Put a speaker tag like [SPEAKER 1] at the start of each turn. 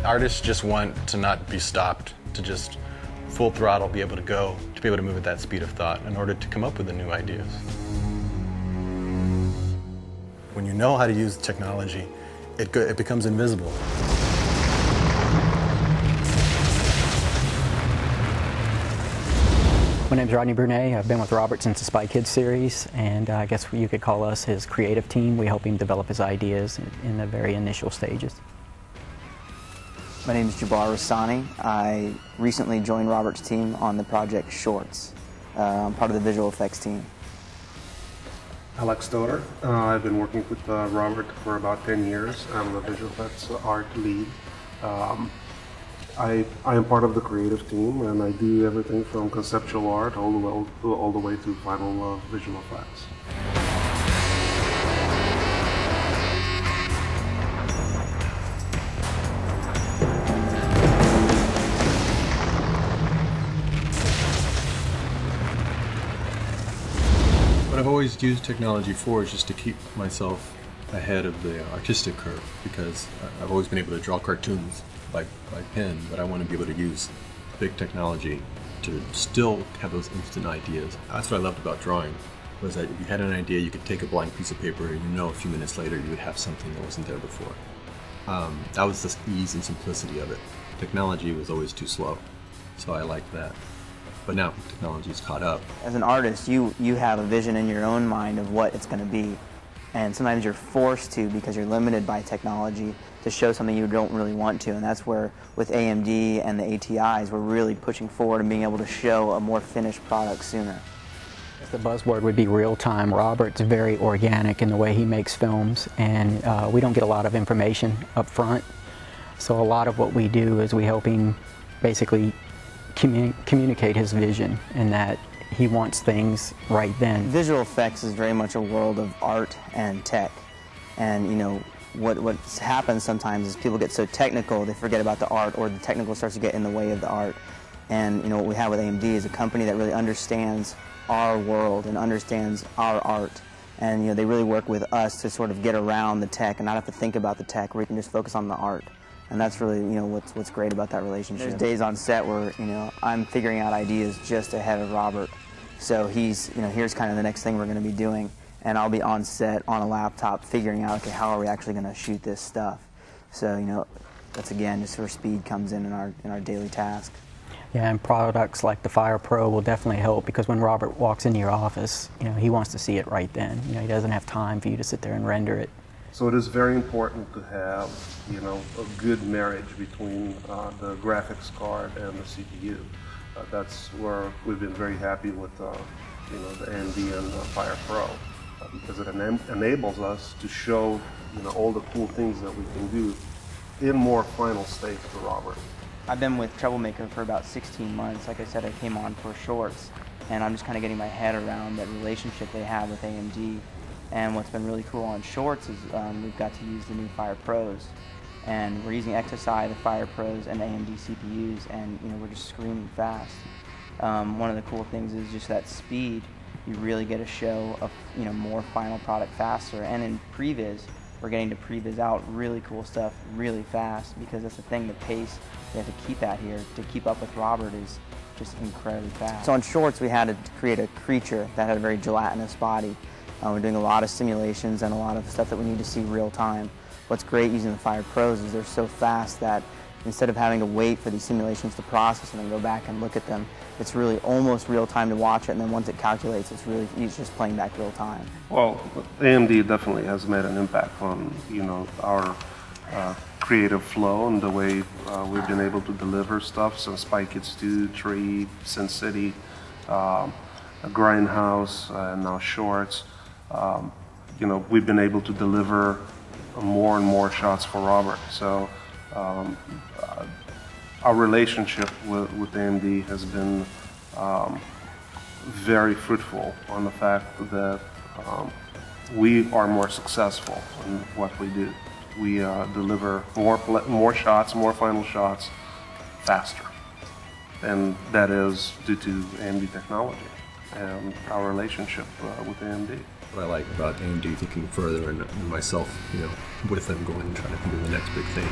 [SPEAKER 1] Artists just want to not be stopped, to just full throttle be able to go, to be able to move at that speed of thought in order to come up with the new ideas. When you know how to use technology, it becomes invisible.
[SPEAKER 2] My name's Rodney Brunet. I've been with Robert since the Spy Kids series, and I guess you could call us his creative team. We help him develop his ideas in the very initial stages.
[SPEAKER 3] My name is Jabbar Rassani. I recently joined Robert's team on the project Shorts. I'm part of the visual effects team.
[SPEAKER 4] Alex Stoner. I've been working with Robert for about 10 years. I'm the visual effects art lead. I am part of the creative team, and I do everything from conceptual art all the way to final visual effects.
[SPEAKER 1] What I've always used technology for is just to keep myself ahead of the artistic curve, because I've always been able to draw cartoons by pen, but I want to be able to use big technology to still have those instant ideas. That's what I loved about drawing, was that if you had an idea, you could take a blank piece of paper and a few minutes later you would have something that wasn't there before. That was the ease and simplicity of it. Technology was always too slow, so I liked that. But now technology's caught up.
[SPEAKER 3] As an artist, you have a vision in your own mind of what it's going to be. And sometimes you're forced to, because you're limited by technology, to show something you don't really want to. And that's where, with AMD and the ATIs, we're really pushing forward and being able to show a more finished product sooner.
[SPEAKER 2] The buzzword would be real time. Robert's very organic in the way he makes films, and we don't get a lot of information up front. So a lot of what we do is we help him basically communicate his vision, and that he wants things right then.
[SPEAKER 3] Visual effects is very much a world of art and tech. And what happens sometimes is people get so technical they forget about the art, or the technical starts to get in the way of the art. And what we have with AMD is a company that really understands our world and understands our art. And they really work with us to sort of get around the tech and not have to think about the tech, where we can just focus on the art. And that's really what's great about that relationship. There's days on set where I'm figuring out ideas just ahead of Robert. So here's kind of the next thing we're going to be doing, and I'll be on set on a laptop figuring out, okay, how are we actually going to shoot this stuff? So that's again just where speed comes in our daily task.
[SPEAKER 2] Yeah, and products like the FirePro will definitely help, because when Robert walks into your office, he wants to see it right then. He doesn't have time for you to sit there and render it.
[SPEAKER 4] So it is very important to have, a good marriage between the graphics card and the CPU. That's where we've been very happy with, the AMD and FirePro, because it enables us to show, all the cool things that we can do in more final state for Robert.
[SPEAKER 3] I've been with Troublemaker for about 16 months. Like I said, I came on for Shorts, and I'm just kind of getting my head around that relationship they have with AMD. And what's been really cool on Shorts is we've got to use the new FirePros. And we're using XSI, the FirePros, and AMD CPUs, and we're just screaming fast. One of the cool things is just that speed. You really get a show of more final product faster. And in previs, we're getting to previs out really cool stuff really fast, because that's the thing, the pace we have to keep at here to keep up with Robert is just incredibly fast. So on Shorts, we had to create a creature that had a very gelatinous body. We're doing a lot of simulations and a lot of stuff that we need to see real time. What's great using the FirePros is they're so fast that instead of having to wait for these simulations to process and then go back and look at them, it's really almost real time to watch it, and then once it calculates, it's just playing back real time.
[SPEAKER 4] Well, AMD definitely has made an impact on our creative flow and the way we've been able to deliver stuff since Spy Kids 2, 3, Sin City, Grindhouse, and now Shorts. We've been able to deliver more and more shots for Robert. So our relationship with AMD has been very fruitful on the fact that we are more successful in what we do. We deliver more shots, more final shots, faster. And that is due to AMD technology and our relationship with AMD.
[SPEAKER 1] What I like about AMD thinking further, and myself, with them going and trying to think of the next big thing.